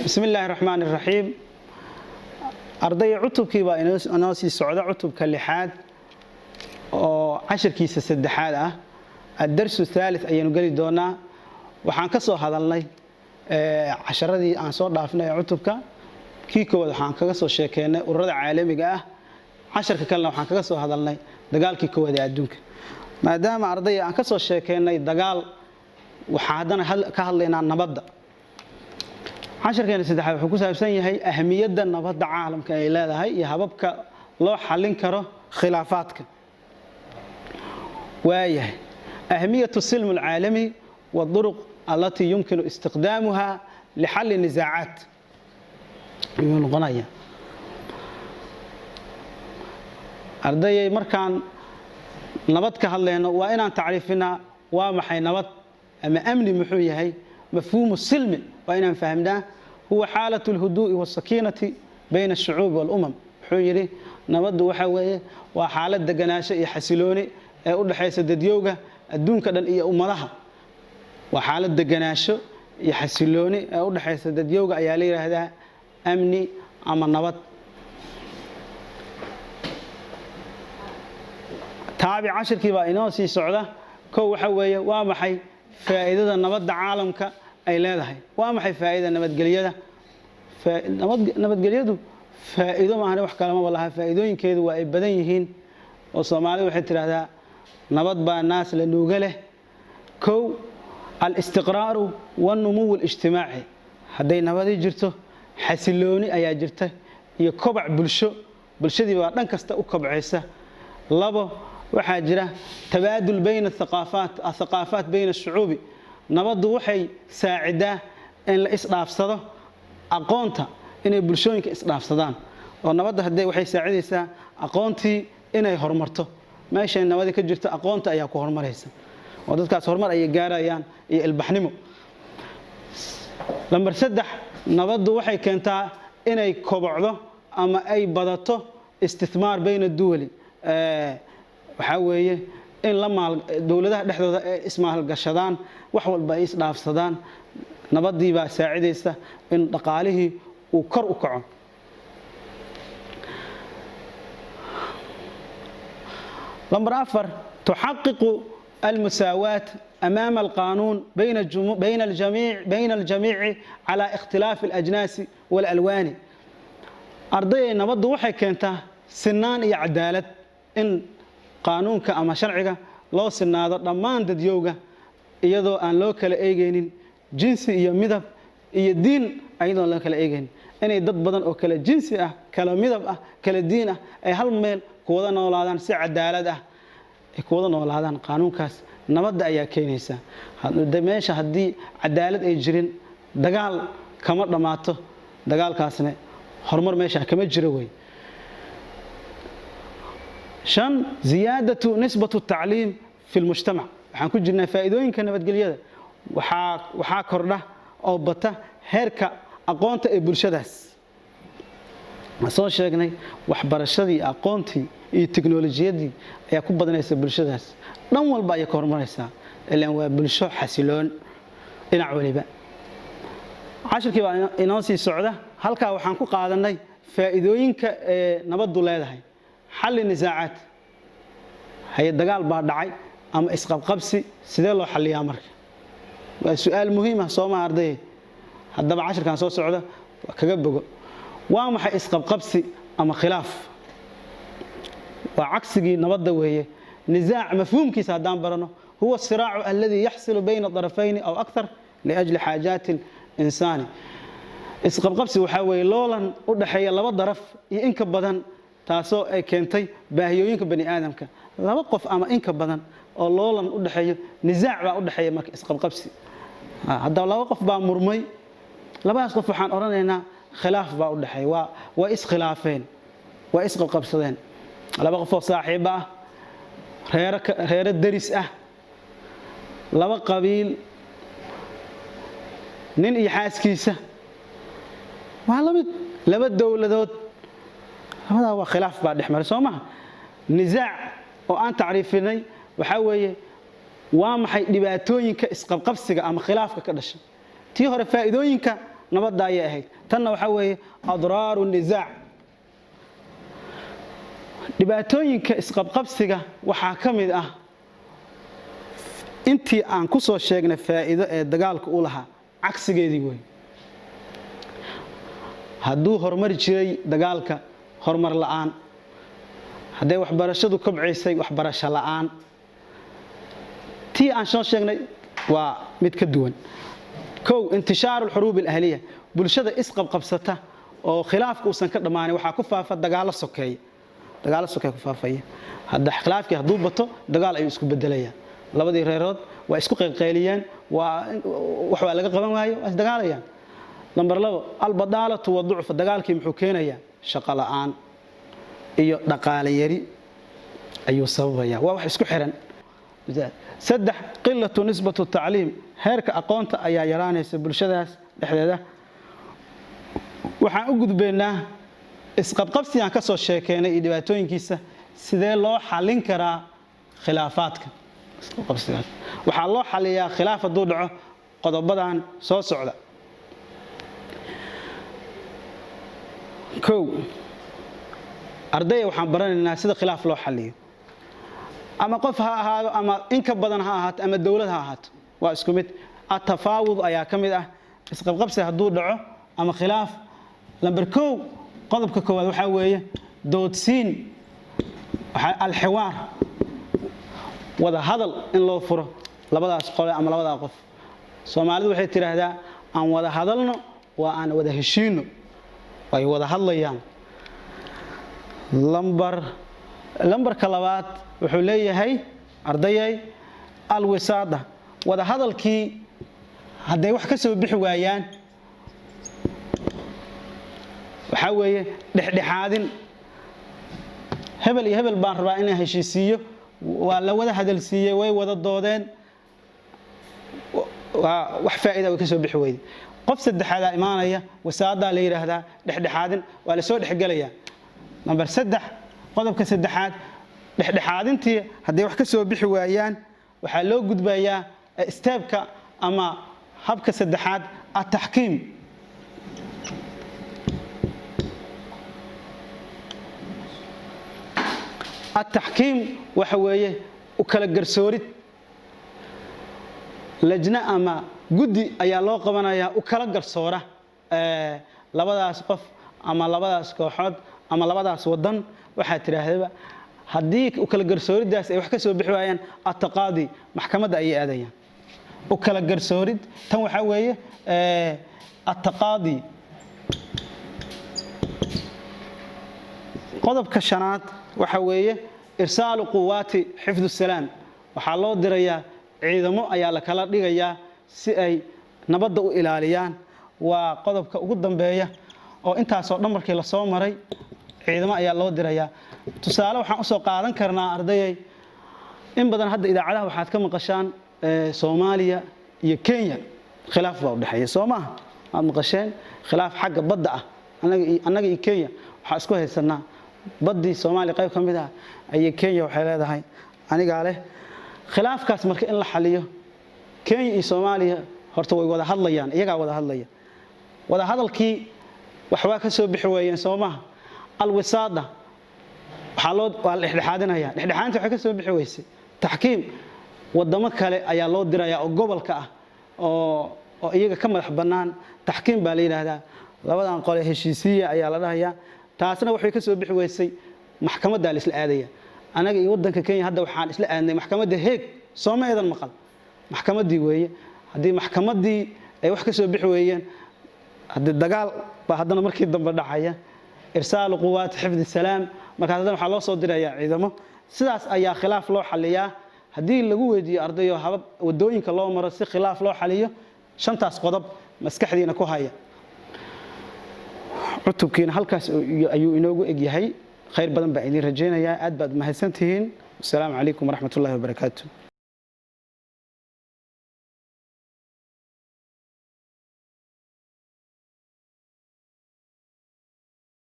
بسم الله الرحمن الرحيم. أرضي عتب كيبا أناسي السعودة عتب كاللحاد وعشر كيس السدحاد الدرس الثالث أي نقولي دونا وحنكسو هذا الله عشرة دي أنصار ضافنا عتبك كيكو وحنكسو شيكينا والرضع عالمي عشر ككلنا وحنكسو هذا الله دقال كيكو ودي عدونك ما دام أرضي أنكسو شيكينا دقال وحادنا كهلنا نبض عشر كان سدحاد wuxuu ku saabsan yahay ahmiyada nabadda caalamka ay leedahay iyo hababka loo xalin karo khilaafaadka waayahay ahmiyatu silm alaalami والطرق التي يمكن استخدامها لحل النزاعات الغنية أرضي مركان نبض كهلنا وإن تعرفنا ومحي نبض أما أمن محويه مفهوم السلم وإن فهمناه هو حالة الهدوء والسكينة بين الشعوب والأمم حيري نبض وحويه وحالة دجناشة يحسلوني أقول حيث الديوجة الدون كذا إيه أمرها وحالة دجناشة يحسلوني أقول حيث الديوجة يالي هذا أمني أما نبض تابع عشر كيبا إناسي سعودة كو حويه ومحي فائدة النبض عالمك أي لا ده ومحي فائدة النبض جليده نبض جليده فائدة ما هنروح كلامه والله فائدين كده وإبدينهن وصومالي وحتى هذا نبض بقى الناس للنوجله كو الاستقرار والنمو الاجتماعي هذي نبض يجرته حسلوني أي جرته يكبع بالشو دي بقى نكست أكبع عيسى لبا وحاجره تبادل بين الثقافات بين الشعوب نبض وحي ساعده إن الإصلاف صده أقونته إن البرشونك إصلاف صدان ونبض هدي وحي ساعديسا أقونتي إن يهرمرته ماشي نبض كجرت أقونته أياكو هرمريسا ودتك هرمر أي جاريان البحنمو لما رسدح نبض وحي كانت إن يكبعده أما أي بدته استثمار بين الدول وحويه إن لما دولتها dhexdooda ismaal gashadaan wax walba ay isdhaafsadaan nabadii baa saacideysa in dhaqaalihi uu kor u kaco لمبر 4 تحقق المساواة أمام القانون بين الجميع على اختلاف الأجناس والألوان أرضية نبض waxay keentaa sinaan iyo cadaalad in قانونك أما شرعك لو سنادر ضمان دديوجا iyadoo aan loo kala eegaynin jinsi iyo midab iyo diin ayadoo loo kala eegaynin inay dad badan oo kala jinsi ah kala midab ah kala diin ah ay hal meel ku wada noolaadaan si cadaalad ah ay ku wada noolaadaan qaanuunkaas nabadda ayaa keenaysa meesha haddii cadaalad ay jirin dagaal kama dhamaato dagaalkaasna horumar meesha kama jiro way شن زيادة نسبة التعليم في المجتمع waxaan ku jirnaa faa'iidooyinka nabadgelyada waxa kordha oo bata heerka aqoonta ee bulshadaas ma soo sheegnay waxbarashadii aqoontii iyo tiknoolajiyadii ayaa ku badanaysa bulshadaas dhan walba ay ka hormaraysaa ilaan waa bulsho xasiloon dhinac waliba cashirkii baa inoo sii socda halka waxaan ku qaadanay faa'iidooyinka nabaddu leedahay حل النزاعات هي الدجال بعد دعي أما إسقاط قبسي سدال له حل يا مرك سؤال مهم صوما أرضيه هذا بعشر كان صوت سعودة كجبجو وما حي إسقاط قبسي أما خلاف وعكس جي نبض وهي نزاع مفهوم كيس هدام برنو هو الصراع الذي يحصل بين الطرفين أو أكثر لأجل حاجات الإنسان إسقاط قبسي وحاول لولا ودحية لبض طرف ينكب بدن taasoo ay keentay baahiyooyinka bani aadamka laba qof ama in ka badan oo loolan u dhaxeeyo nizaac baa u dhaxeeya marka isqabqabsi hadda laba qof baa murmay labaas qof waxaan oranaynaa khilaaf baa u dhaxeeya waa iskhilaafeen waa isqabqabsadeen laba qof oo saaxiib ah reer daris ah laba qabiil nin iyo xaaskiisa waa laba dawladood هذا هو خلاف بعد إحمر سوما نزاع وأن تعرفيني وحوي وما حي دباتوينك إسقاب قبسك أما خلافك كدش تيهر فائدوينك nabadda ayay ahayd tanna waxa weeye adraaru nizaac dhibaatooyinka isqabqabsiga waxaa ka mid ah intii aan ku soo sheegnay faa'iido ee dagaalku u lahaa cagsigeedii weey hadduu horumar jiray dagaalka horumar la'aan hadday waxbarashadu kobcaysay waxbarasho la'aan tii aan soo sheegnay waa mid ka duwan kow intishaaru alxuruub alahliya bulshada isqabqabsata oo khilaafku uusan ka dhamaanin waxaa ku faafa dagaalo sokeeye ku faafaya hadda khilaafkii hadduu bato dagaal ayuu isku bedelayaa labadii reerood waa isku qeylqeyliyeen wax waa laga qaban waayo waa isdagaalayaan number 2 albadaalatu waducf dagaalkii muxuu keenayaa shaqo la'aan iyo dhaqaale yari ayuu sababaya waa wax isku xiran 3 qillatu nisbatu tacliim heerka aqoonta ayaa yaraanaysa bulshadaas dhexdeeda waxaan u gudbeynaa isqabqabsigan ka soo sheekeynay iyo dhibaatooyinkiisa sidee loo xalin karaa khilaafaadka isqabqabsigaas waxaa loo xaliyaa khilaaf hadduu dhaco qodobadan soo socda kow ardayda waxaan baranaynaa sida khilaaf loo xaliyo ama qof ha ahaado ama in ka badan ha ahaato ama dawlad ha ahaato waa isku mid atafaawud ayaa ka mid ah isqabqabsi hadduu dhaco ama khilaaf lambar 1 qodobka koowaad waxa weeye doodsiin alxiwaar wada hadal in loo furo labadaas qole ama labada qof Soomaalidu waxay tiraahdaa aan wada hadalno waa aan wada heshiino way wada hadlayaan lambarka labaad wuxuu leeyahay ardayay alwisaada wada hadalkii haday wax ka soo bixi waayaan waxa weeye dhexdhexaadin hebel iyo hebel baan rabaa inaan heshiisiyo waa la wada hadal siiyay way wada doodeen wax faa'iido ay ka soo bixi weeyday qof saddexaad imaanaya wasaada la yiraahdaa dhexdhexaadin waa la soo dhexgalaya number 3 qodobka saddexaad dhexdhexaadintii haday wax ka soo bixi waayaan waxa loo gudbayaa steepka ama habka saddexaad at-tahkiim التحكيم وحويه وكلا قرسوريد لجنة أما قدي أيا لو قبنايا وكلا قرسورة لبداس قف أما لبداس كوحد أما لبداس ودن waxaa tiraahdaa hadii u kala garsooriddaas ay wax ka soo bixi waayaan ataqaadi maxkamadda ay aadayaan u kala garsoorid tan waxa weeye ataqaadi qodobka shanaad waxa weeye irsaalu quwaati xifdu salaam waxa loo dirayaa ciidamo ayaa la kala dhigayaa si ay nabadda u ilaaliyaan waa qodobka ugu dambeeya oo intaas oo dhan markii la soo maray ciidamo ayaa loo dirayaa tusaale waxaan u soo qaadan karnaa ardayay in badan hadda idaacadaha waxaad ka maqashaan Soomaaliya iyo Kenya khilaaf baa u dhaxeeya Soomaha aad maqasheen khilaaf xagga badda ah anaga iyo Kenya waxa isku haysanaa badii Soomaaliya qayb kamid ah ay Kenya waxay leedahay aniga leh khilaafkaas marka in la xaliyo Kenya iyo Soomaaliya horta way wada hadlayaan iyaga wada hadalkii waxba ka soo bixi waayeen Soomaha alwisaada waxa loo dhexdhexaadinaya dhexdhexaadinta waxa ka soo bixi weysay tahkiim wadamo kale ayaa loo dirayaa oo gobolka ah oo iyaga ka madax banaan tahkiim baa la yiraahdaa labadan qole heshiisiye ayaa la dhahayaa taasna waxay ka soo bixi weysay maxkamadda la isla aadaya anaga iyo wadanka Kenya hadda waxaan isla aadnay maxkamadda Hague Soomaaliyeed maqal maxkamadii weeye hadii maxkamadii ay wax ka soo bixi weeyeen hadda dagaal ba haddana markii dambe dhacaya irsaalu quwaat xifd salaam marka haddana waxa loo soo dirayaa ciidamo sidaas ayaa khilaaf loo xaliyaa hadii lagu weydiiyo ardayo habab wadooyinka loo maro si khilaaf loo xaliyo shantaas qodob maskaxdiina ku haya cutubkiina halkaas ayuu inoogu eg yahay khayr badan baa idin rajeenayaa aad baad mahadsantihiin assalamu alaykum wa rahmatullahi wa barakatuh